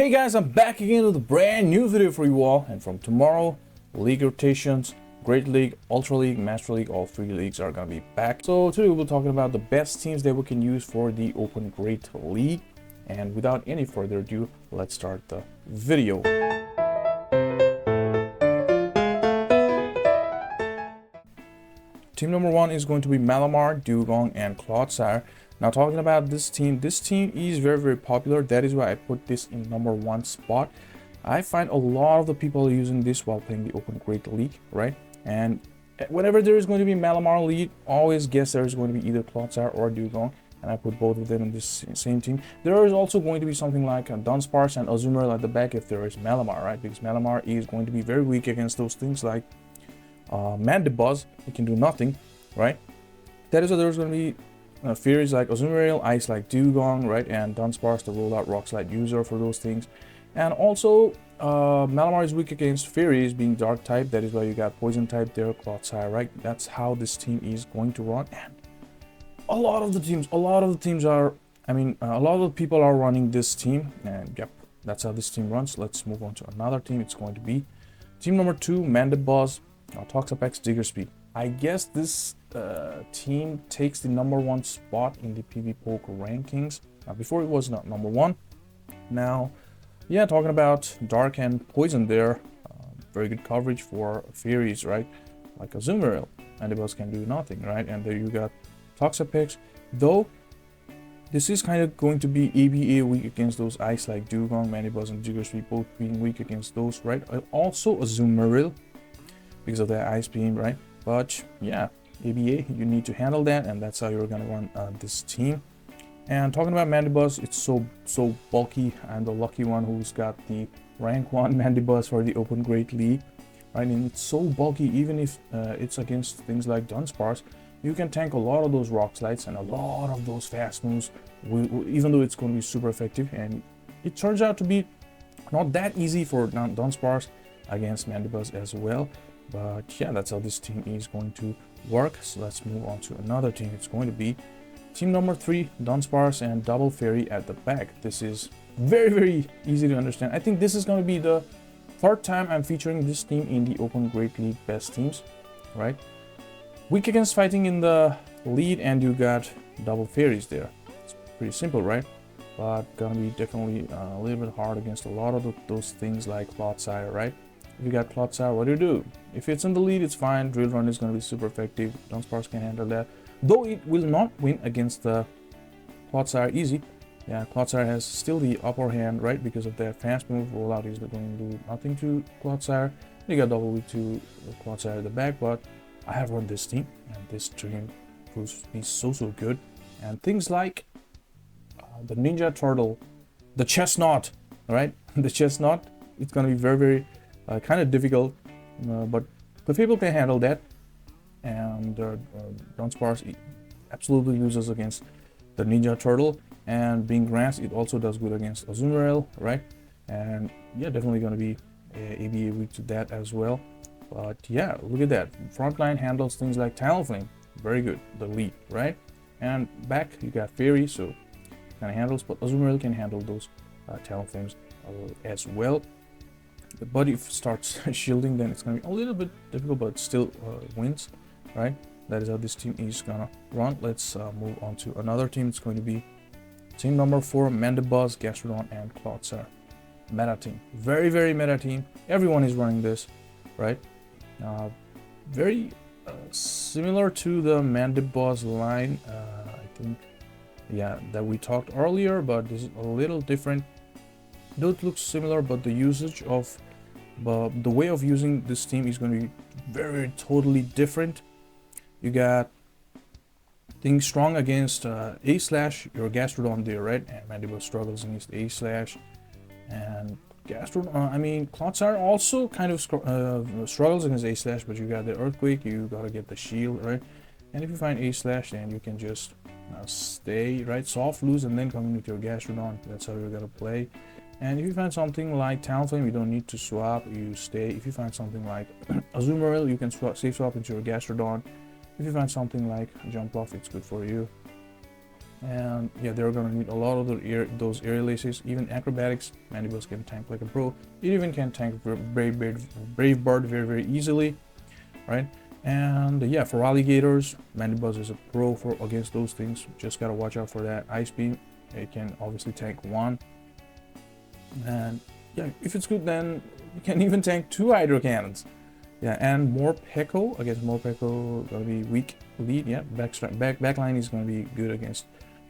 Hey guys, I'm back again with a brand new video for you all, and from tomorrow, league rotations, Great League, Ultra League, Master League, all three leagues are gonna be back. So today we'll be talking about the best teams that we can use for the Open Great League. And without any further ado, let's start the video. Team number one is going to be Malamar, Dugong, and Clodsire. Now talking about this team is very popular. That is why I put this in number one spot. I find a lot of the people are using this while playing the Open Great League, right? And whenever there is going to be Malamar lead, always guess there is going to be either Clodsire or Dugong, and I put both of them in this same team. There is also going to be something like Dunsparce and Azumarill at the back if there is Malamar, right? Because Malamar is going to be very weak against those things like Mandibuzz. It can do nothing, right? That is why there's going to be Fairies like Azumarill, Ice like Dugong, right? And Dunsparce, the rollout Rock Slide user for those things. And also, Malamar is weak against Fairies being Dark type. That is why you got Poison type there, Clodsire, right? That's how this team is going to run. And a lot of the teams are, a lot of the people are running this team. And yep, that's how this team runs. Let's move on to another team. It's going to be team number two, Mandibuzz, Toxapex, Diggersby. I guess this team takes the number one spot in the PvPoke rankings. Before it was not number one. Now, yeah, talking about Dark and Poison there, very good coverage for Fairies, right? Like Azumarill, Mandibuzz can do nothing, right? And there you got Toxapex. Though this is kind of going to be ABA weak against those Ice like Dugong, Mandibuzz, and Diggersby both being weak against those, right? Also Azumarill because of that Ice Beam, right? But yeah, ABA, you need to handle that, and that's how you're gonna run this team. And talking about Mandibuzz, it's so bulky. I'm the lucky one who's got the rank 1 Mandibuzz for the Open Great League, right? And it's so bulky, even if it's against things like Dunsparce, you can tank a lot of those Rock Slides and a lot of those fast moves, even though it's going to be super effective. And it turns out to be not that easy for Dunsparce against Mandibuzz as well. But yeah, that's how this team is going to work. So let's move on to another team. It's going to be team number three, Dunsparce and Double Fairy at the back. This is very easy to understand. I think this is going to be the third time I'm featuring this team in the Open Great League best teams, right? Weak against fighting in the lead, and you got Double Fairies there. It's pretty simple, right? But gonna be definitely a little bit hard against a lot of those things like Clodsire, right? If you got Clodsire, what do? If it's in the lead, it's fine. Drill Run is going to be super effective. Dunsparce can handle that. Though it will not win against the Clodsire easy. Yeah, Clodsire has still the upper hand, right? Because of that fast move. Rollout is going to do nothing to Clodsire. You got double weak to Clodsire at the back, but I have run this team, and this team proves to be so good. And things like the Ninja Turtle, the Chestnut, right? The Chestnut, it's going to be very kind of difficult, but the people can handle that. And Dunsparce absolutely loses against the Ninja Turtle, and being grass, it also does good against Azumarill, right? And yeah, definitely going to be ABA weak to that as well. But yeah, look at that. Frontline handles things like Talonflame, very good, the lead, right? And back you got Fairy, so kind of handles, but Azumarill can handle those Talonflames as well. But if it starts shielding, then it's going to be a little bit difficult, but still wins, right? That is how this team is going to run. Let's move on to another team. It's going to be team number 4, Mandibuzz, Gastrodon, and Clodsire. Meta team. Very meta team. Everyone is running this, right? Very similar to the Mandibuzz line, I think, yeah, that we talked earlier, but this is a little different. Those look similar, but the usage of the way of using this team is going to be very totally different. You got things strong against A/, your Gastrodon there, right? And Mandibuzz struggles against A/, and Gastrodon, Clodsire also kind of struggles against A/, but you got the Earthquake, you gotta get the shield, right? And if you find A/, then you can just stay, right? Soft lose and then come in with your Gastrodon. That's how you're gonna play. And if you find something like Talonflame, you don't need to swap, you stay. If you find something like Azumarill, you can safe swap into your Gastrodon. If you find something like Jump Off, it's good for you. And yeah, they're gonna need a lot of those air laces. Even acrobatics, Mandibus can tank like a pro. It even can tank Brave Bird very easily, right? And yeah, for alligators, Mandibus is a pro for against those things. Just gotta watch out for that ice beam. It can obviously tank one, and yeah, if it's good, then you can even tank 2 hydro cannons. Yeah, and Morpeko against Morpeko gonna be weak lead. Yeah, backline is gonna be good against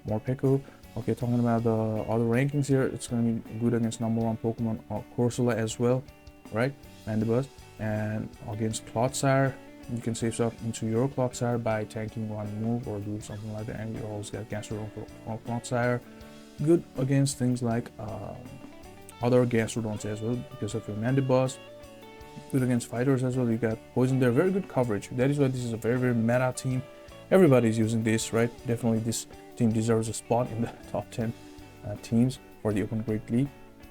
Morpeko. Okay, talking about the other rankings here, it's gonna be good against #1 Pokemon Corsola as well, right? Mandibus. And against Clodsire, you can save stuff into your Clodsire by tanking one move or do something like that, and you always get Gastrodon for Clodsire. Good against things like other Gastrodons as well because of your Mandibus. Good against fighters as well. You got poison there. Very good coverage. That is why this is a very meta team. Everybody's using this, right? Definitely this team deserves a spot in the top 10 teams for the Open Great League.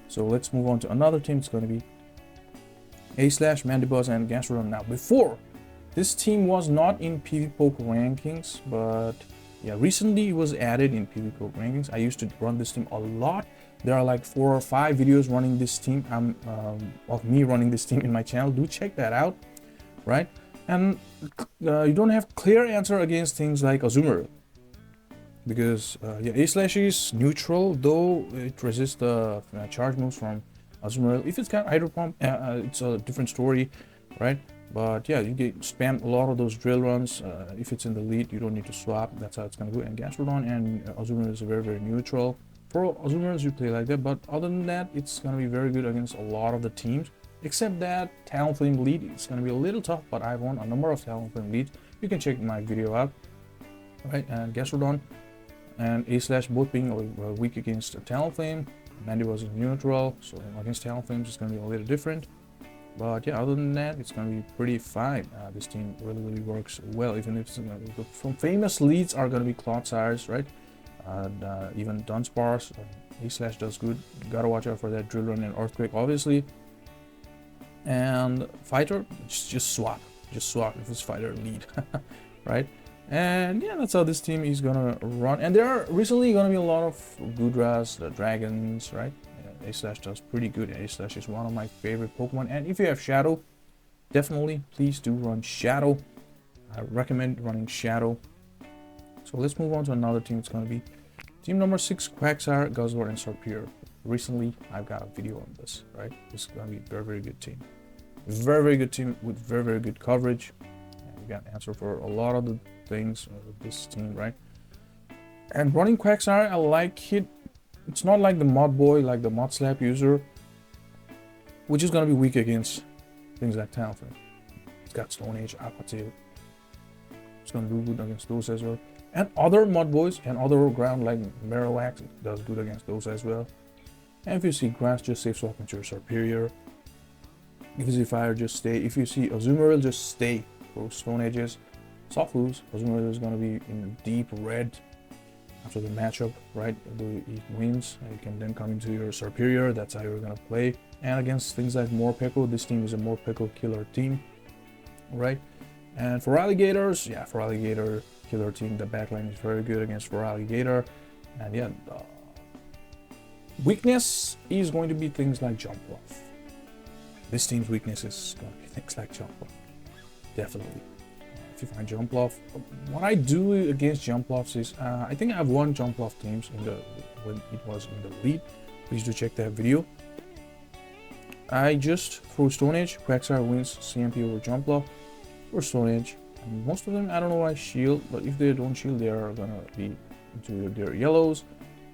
So let's move on to another team. It's going to be A/, Mandibus, and Gastrodon. Now, before, this team was not in PvPoke rankings, but yeah, recently it was added in PvPoke rankings. I used to run this team a lot. There are like 4 or 5 videos running this team, of me running this team in my channel. Do check that out, right? And you don't have clear answer against things like Azumarill, because yeah, A/ is neutral, though it resists the charge moves from Azumarill. If it's got Hydro Pump, it's a different story, right? But yeah, you get spam a lot of those drill runs. If it's in the lead, you don't need to swap. That's how it's gonna go. And Gastrodon and Azumarill is very neutral. For Azumarills, you play like that, but other than that, it's gonna be very good against a lot of the teams. Except that Talonflame lead, it's gonna be a little tough, but I've won a number of Talonflame leads. You can check my video out, right? And Gastrodon and A/ both being weak against Talonflame. Mandibus is neutral, so against Talonflames it's gonna be a little different. But yeah, other than that, it's gonna be pretty fine. This team really works well, even if some famous leads are gonna be Clodsires, right? And even Dunsparce, A/ does good. You gotta watch out for that Drill Run and Earthquake, obviously. And fighter, just swap if it's fighter lead, right? And yeah, that's how this team is gonna run. And there are recently gonna be a lot of Gudras, the dragons, right? A/ does pretty good. A/ is one of my favorite Pokemon. And if you have Shadow, definitely please do run Shadow. I recommend running Shadow. So let's move on to another team. It's going to be team number 6, Quagsire, Guzzlord, and Serperior. Recently, I've got a video on this, right? This is going to be a very good team. Very good team with very good coverage. And you got an answer for a lot of the things with this team, right? And running Quagsire, I like it. It's not like the Mod Boy, like the Mod Slap user, which is going to be weak against things like Talonflame. It's got Stone Age, Aqua Tail. It's going to do good against those as well. And other Mud Boys and other ground like Marowak does good against those as well. And if you see Grass, just save swap into your Serperior. If you see Fire, just stay. If you see Azumarill, just stay. For Stone Edges, Soft Foods, Azumarill is going to be in deep red after the matchup, right? It wins. You can then come into your Serperior. That's how you're going to play. And against things like Morpeko, this team is a Morpeko killer team, right? And for Alligators, yeah, for Alligator killer team, the backline is very good against for Alligator. And yeah, weakness is going to be things like Jump Off. This team's weakness is going to be things like Jump Off. Definitely. If you find Jump Off, what I do against Jump Offs is, I think I've won Jump Off teams when it was in the lead. Please do check that video. I just throw Stone Age, Quagsire wins CMP over Jump Off. For Stone Age, and most of them, I don't know why shield, but if they don't shield, they are gonna be into their yellows,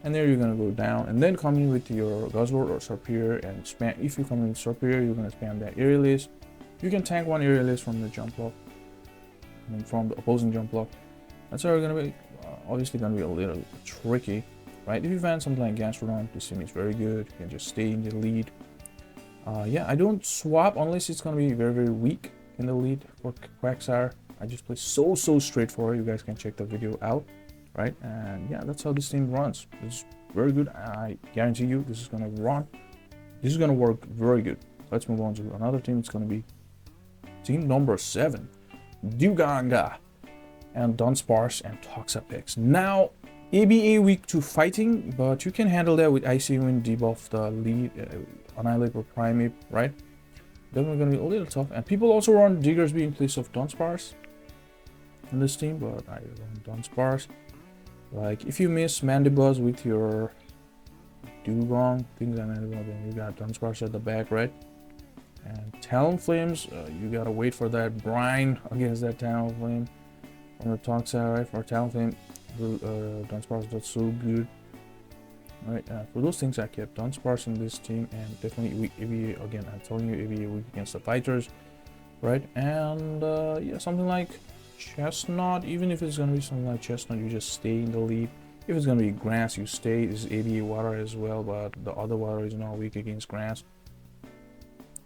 and there you're gonna go down, and then come in with your Guzzlord or Serperior and spam. If you come in with Serperior, you're gonna spam that Aerialist. You can tank one Aerialist from the Jump Off, and from the opposing Jump Off. That's how you're gonna be. Obviously, gonna be a little tricky, right? If you find something like Gastrodon, this team is very good. You can just stay in the lead. Yeah, I don't swap unless it's gonna be very weak in the lead for Quagsire. I just play so straightforward. You guys can check the video out, right? And yeah, that's how this team runs. It's very good. I guarantee you this is gonna run. This is gonna work very good. Let's move on to another team. It's gonna be team number 7, Dewganga and Dunsparce and Toxapex. Now, ABA weak to fighting, but you can handle that with IC Wind, debuff the lead, Annihilate or Primate, right? Definitely gonna be a little tough. And people also run Diggersby in place of Dunsparce in this team, but I run Dunsparce. Like, if you miss Mandibuzz with your Dugong, things like that, then you got Dunsparce at the back, right? And Talonflames, you gotta wait for that brine against that Talonflame on the Toxar, right? For Talonflame, Dunsparce does so good. Right, for those things I kept Dunsparce in this team, and definitely weak ABA, again, I'm telling you, ABA weak against the fighters, right? And yeah, something like Chestnut, even if it's gonna be something like Chestnut, you just stay in the lead. If it's gonna be grass, you stay. This is ABA water as well, but the other water is not weak against grass.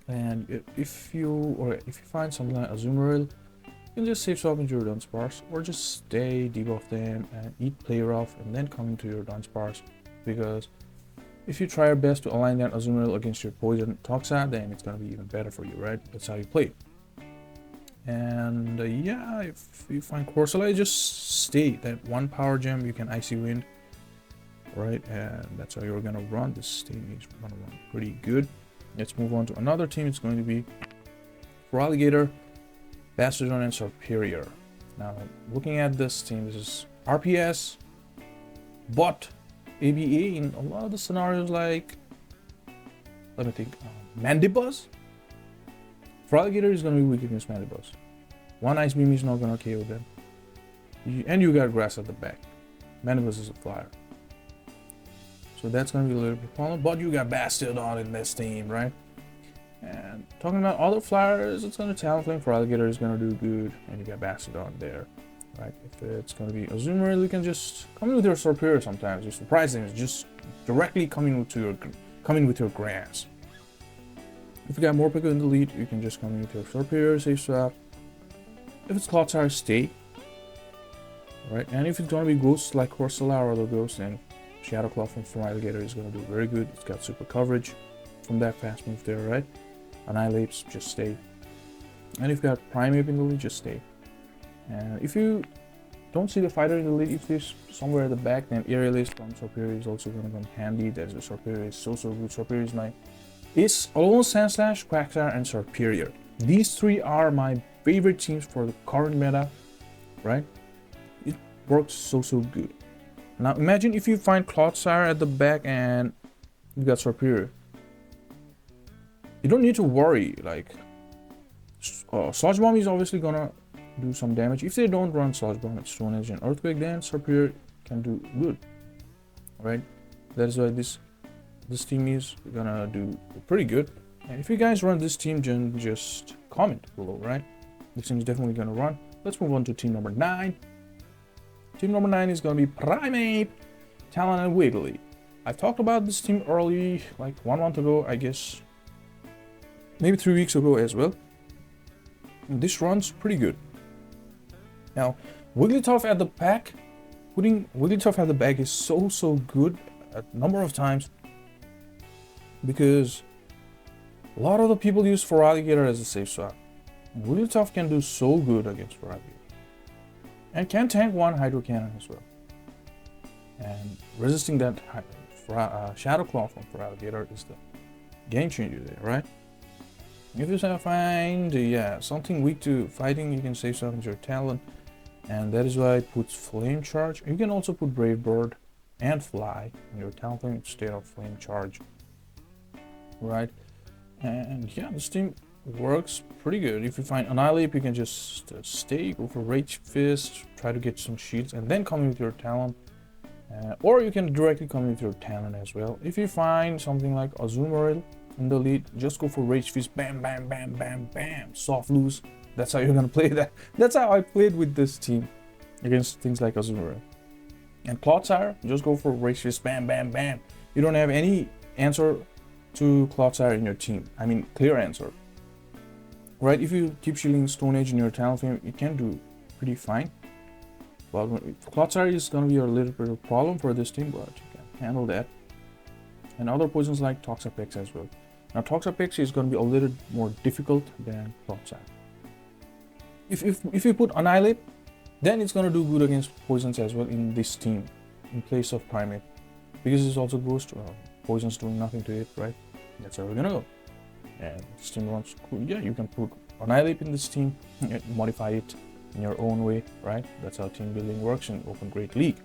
And if you find something like Azumarill, you can just save swap into your Dunsparce, or just stay, debuff them, and eat play rough, and then come into your Dunsparce. Because if you try your best to align that Azumarill against your poison Toxa, then it's gonna be even better for you, right? That's how you play. And yeah, if you find Corsola, just stay. That one power gem, you can Icy Wind, right? And that's how you're gonna run. This team is gonna run pretty good. Let's move on to another team. It's going to be Feraligatr, Bastardon, and Superior. Now, looking at this team, this is RPS, but ABA in a lot of the scenarios, like, let me think, Mandibuzz. Feraligatr is going to be weak against Mandibuzz. One Ice Beam is not going to KO them. And you got Grass at the back. Mandibuzz is a flyer. So that's going to be a little bit problem. But you got Bastardon in this team, right? And talking about other flyers, it's going to Talonflame. Feraligatr is going to do good. And you got Bastardon there. Right? If it's going to be Azumarill, you can just come in with your Superior sometimes. You surprise them. It's just directly coming with your grass. If you got Morpeko in the lead, you can just come in with your Superior, save swap. If it's Clodsire, stay. Right? And if it's going to be Ghosts like Corsola or other Ghosts, then Shadow Claw from Feraligatr is going to do very good. It's got super coverage from that fast move there, right? Annihilates, just stay. And if you got Primate in the lead, just stay. And if you don't see the fighter in the lead, if there's somewhere at the back, then Aerialist from Superior is also going to come handy. That's the Superior is so good. Superior is my almost Sandslash, Quagsire, and Superior. These three are my favorite teams for the current meta, right? It works so good. Now imagine if you find Clodsire at the back and you got Superior. You don't need to worry. Like, Sludge Bomb is obviously gonna do some damage. If they don't run Sludge Bomb at Stone Edge and Earthquake, then Superior can do good. Right? That is why this team is gonna do pretty good. And if you guys run this team, then just comment below, right? This team is definitely gonna run. Let's move on to team number 9. Team number 9 is going to be Primate, Talon, and Wiggly. I've talked about this team early, like 1 month ago, I guess. Maybe 3 weeks ago as well. And this runs pretty good. Now, Wigglytuff at the back, putting Wigglytuff at the back is so good a number of times. Because a lot of the people use Feraligatr as a safe swap. And Wigglytuff can do so good against Feraligatr. And can tank one Hydro Cannon as well. And resisting that Shadow Claw from Feraligatr is the game changer there, right? If you find something weak to fighting, you can save some of your Talon. And that is why it puts Flame Charge. You can also put Brave Bird and Fly in your Talonflame instead of Flame Charge. Right? And yeah, this team works pretty good. If you find Annihilate, you can just stay, go for Rage Fist, try to get some shields, and then come in with your Talon. Or you can directly come in with your Talon as well. If you find something like Azumarill in the lead, just go for Rage Fist, bam, bam, bam, bam, bam, soft loose. That's how you're gonna play that. That's how I played with this team against things like Azumarill. And Clodsire, just go for Rage Fist, bam, bam, bam. You don't have any answer to Clodsire in your team. I mean, clear answer. Right, if you keep shielding Stone Age in your Talonflame, it can do pretty fine. But Clodsire is going to be a little bit of a problem for this team, but you can handle that. And other poisons like Toxapex as well. Now Toxapex is going to be a little more difficult than Clodsire. If you put Annihilate, then it's going to do good against poisons as well in this team. in place of primate, because it's also ghost. Poison's doing nothing to it, right? That's how we're gonna go. And this team wants, yeah, you can put Annihilate in this team, modify it in your own way, right? That's how team building works in Open Great League.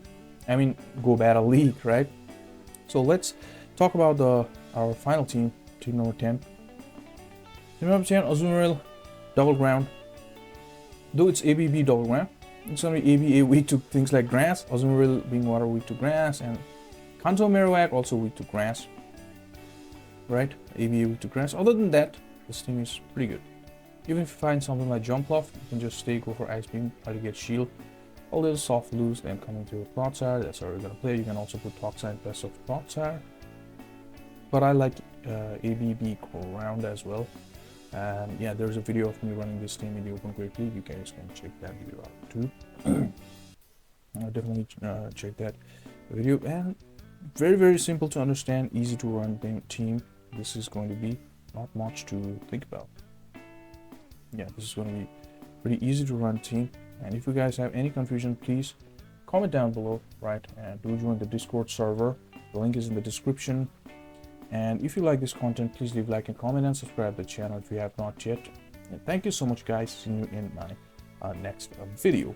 I mean, Go Battle League, right? So let's talk about our final team, team number 10. Team number 10, Azumarill, Double Ground. Though it's ABB Double Ground, it's gonna be ABA weak to things like grass, Azumarill being water weak to grass, and Kanto Marowak also weak to grass, right? ABA weak to grass. Other than that, this team is pretty good. Even if you find something like Jumpluff, you can just go for Ice Beam, try to get Shield. All this soft lose, then coming to Clodsire, that's how we're gonna play. You can also put Toxie in place of Clodsire. But I like ABB Ground as well. And yeah, there's a video of me running this team in the Open Great League. You guys can check that video out too. Definitely check that video. And very, very simple to understand, easy to run team. This is going to be not much to think about. Yeah, this is going to be pretty easy to run team. And if you guys have any confusion, please comment down below, right? And do join the Discord server. The link is in the description. And if you like this content, please leave a like and comment and subscribe to the channel if you have not yet. And thank you so much, guys. See you in my next video.